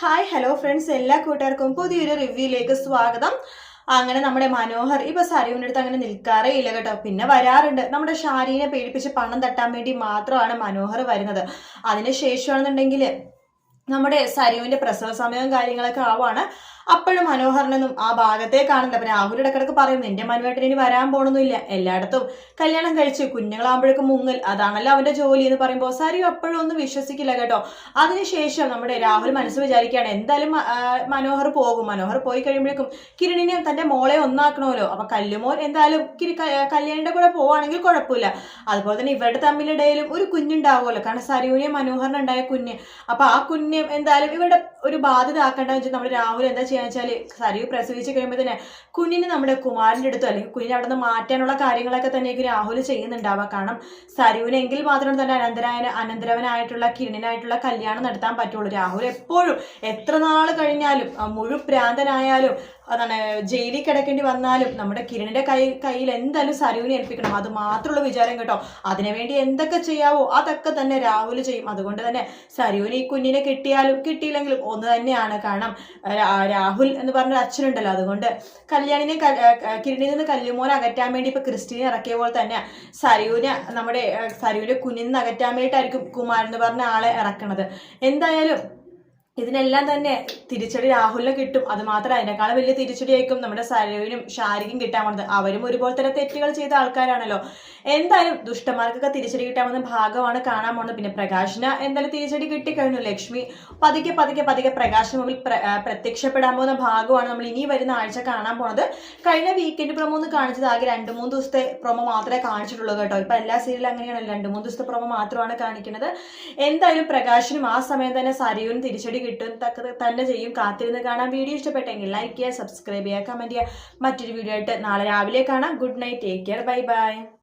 Hi hello friends, എല്ലാ കൂട്ടുകാർക്കും പുതിയൊരു റിവ്യൂയിലേക്ക് സ്വാഗതം. അങ്ങനെ നമ്മുടെ മനോഹർ ഇപ്പൊ സരയുവിൻ്റെ അടുത്ത് അങ്ങനെ നിൽക്കാറേ ഇല്ല കേട്ടോ. പിന്നെ വരാറുണ്ട്, നമ്മുടെ ഷാരീനെ പേടിപ്പിച്ച് പണം തട്ടാൻ വേണ്ടി മാത്രമാണ് മനോഹർ വരുന്നത്. അതിനുശേഷമാണെന്നുണ്ടെങ്കിൽ നമ്മുടെ സരുവിന്റെ പ്രസവ സമയവും കാര്യങ്ങളൊക്കെ ആവുകയാണ്. അപ്പോഴും മനോഹരനൊന്നും ആ ഭാഗത്തെ കാണില്ല. അപ്പൊ രാഹുൽ ഇടക്കിടക്ക് പറയും, നിന്റെ മനുവേട്ടൻ ഇനി വരാൻ പോണൊന്നുമില്ല, എല്ലായിടത്തും കല്യാണം കഴിച്ച് കുഞ്ഞുങ്ങളാകുമ്പോഴേക്കും മുങ്ങൽ, അതാണല്ലോ അവന്റെ ജോലി എന്ന് പറയുമ്പോൾ സരു അപ്പോഴും ഒന്നും വിശ്വസിക്കില്ല കേട്ടോ. അതിനുശേഷം നമ്മുടെ രാഹുൽ മനസ്സ് വിചാരിക്കുകയാണ്, എന്തായാലും മനോഹർ പോകും. മനോഹർ പോയി കഴിയുമ്പോഴേക്കും കിരണിനെ തന്റെ മോളെ ഒന്നാക്കണമല്ലോ. അപ്പൊ കല്ലുമോൻ എന്തായാലും കല്യാണിന്റെ കൂടെ പോവാണെങ്കിൽ കുഴപ്പമില്ല. അതുപോലെ തന്നെ ഇവരുടെ തമ്മിലിടയിലും ഒരു കുഞ്ഞുണ്ടാവുമല്ലോ, കാരണം സരുവിനെയും മനോഹരനുണ്ടായ കുഞ്ഞ്. അപ്പൊ ആ കുഞ്ഞ് എന്തായാലും ഇവരുടെ ഒരു ബാധ്യത ആക്കേണ്ടതെന്ന് വെച്ചാൽ നമ്മുടെ രാഹുൽ എന്താ ചെയ്യാന്ന് വെച്ചാല് സരു പ്രസവിച്ച് കഴിയുമ്പോൾ തന്നെ കുഞ്ഞിന് നമ്മുടെ കുമാരന്റെ അടുത്തോ അല്ലെങ്കിൽ കുഞ്ഞിനെ അവിടെ നിന്ന് മാറ്റാനുള്ള കാര്യങ്ങളൊക്കെ തന്നെയൊക്കെ രാഹുൽ ചെയ്യുന്നുണ്ടാവുക. കാരണം സരുവിനെങ്കിൽ മാത്രം തന്നെ അനന്തരവനായിട്ടുള്ള കിരണിനായിട്ടുള്ള കല്യാണം നടത്താൻ പറ്റുള്ളൂ. രാഹുൽ എപ്പോഴും എത്ര നാൾ കഴിഞ്ഞാലും മുഴുപ്രാന്തനായാലും അതാണ് ജയിലിൽ കിടക്കേണ്ടി വന്നാലും നമ്മുടെ കിരണിന്റെ കയ്യിൽ എന്തായാലും സരുവിനെ ഏൽപ്പിക്കണം, അത് മാത്രമുള്ള വിചാരം കേട്ടോ. അതിനുവേണ്ടി എന്തൊക്കെ ചെയ്യാവോ അതൊക്കെ തന്നെ രാഹുൽ ചെയ്യും. അതുകൊണ്ട് തന്നെ സരുവിന് ഈ കുഞ്ഞിനെ കിട്ടിയാലും കിട്ടിയില്ലെങ്കിലും ഒന്ന് തന്നെയാണ്. കാരണം രാഹുൽ എന്ന് പറഞ്ഞൊരു അച്ഛനുണ്ടല്ലോ. അതുകൊണ്ട് കിരണിൽ നിന്ന് കല്ലുമോനെ അകറ്റാൻ വേണ്ടി ഇപ്പൊ ക്രിസ്റ്റീനെ ഇറക്കിയ പോലെ തന്നെ സരുവിന്റെ കുഞ്ഞിൽ നിന്ന് അകറ്റാൻ വേണ്ടിയിട്ടായിരിക്കും കുമാരൻ എന്ന് പറഞ്ഞ ആളെ ഇറക്കണത്. എന്തായാലും ഇതിനെല്ലാം തന്നെ തിരിച്ചടി രാഹുലിന് കിട്ടും. അത് മാത്രമല്ല, അതിനേക്കാളും വലിയ തിരിച്ചടിയായിരിക്കും നമ്മുടെ സരുവിനും ഷാരിക്കും കിട്ടാൻ പോകുന്നത്. അവരും ഒരുപോലെ തന്നെ തെറ്റുകൾ ചെയ്ത ആൾക്കാരാണല്ലോ. എന്തായാലും ദുഷ്ടന്മാർക്കൊക്കെ തിരിച്ചടി കിട്ടാൻ പോകുന്ന ഭാഗമാണ് കാണാൻ പോകുന്നത്. പിന്നെ പ്രകാശിന് എന്തായാലും തിരിച്ചടി കിട്ടിക്കഴിഞ്ഞു. ലക്ഷ്മി പതുക്കെ പതുക്കെ പതുക്കെ പ്രകാശിന് മുമ്പിൽ പ്രത്യക്ഷപ്പെടാൻ പോകുന്ന ഭാഗമാണ് നമ്മൾ ഇനി വരുന്ന ആഴ്ച കാണാൻ പോകുന്നത്. കഴിഞ്ഞ വീക്കെൻഡ് പ്രൊമോ ഒന്ന് കാണിച്ചത് ആകെ 2-3 ദിവസത്തെ പ്രൊമോ മാത്രമേ കാണിച്ചിട്ടുള്ളൂ കേട്ടോ. ഇപ്പൊ എല്ലാ സീരിയലും അങ്ങനെയാണ്, 2-3 ദിവസത്തെ പ്രൊമോ മാത്രമാണ് കാണിക്കുന്നത്. എന്തായാലും പ്രകാശിനും ആ സമയം തന്നെ സരുവിനും തിരിച്ചടി കിട്ടും തന്നെ ചെയ്യും. കാത്തിരുന്ന് കാണാൻ. വീഡിയോ ഇഷ്ടപ്പെട്ടെങ്കിൽ ലൈക്ക് ചെയ്യുക, സബ്സ്ക്രൈബ് ചെയ്യുക, കമന്റ് ചെയ്യുക. മറ്റൊരു വീഡിയോ ആയിട്ട് നാളെ രാവിലെ കാണാം. Good night, take care, bye bye.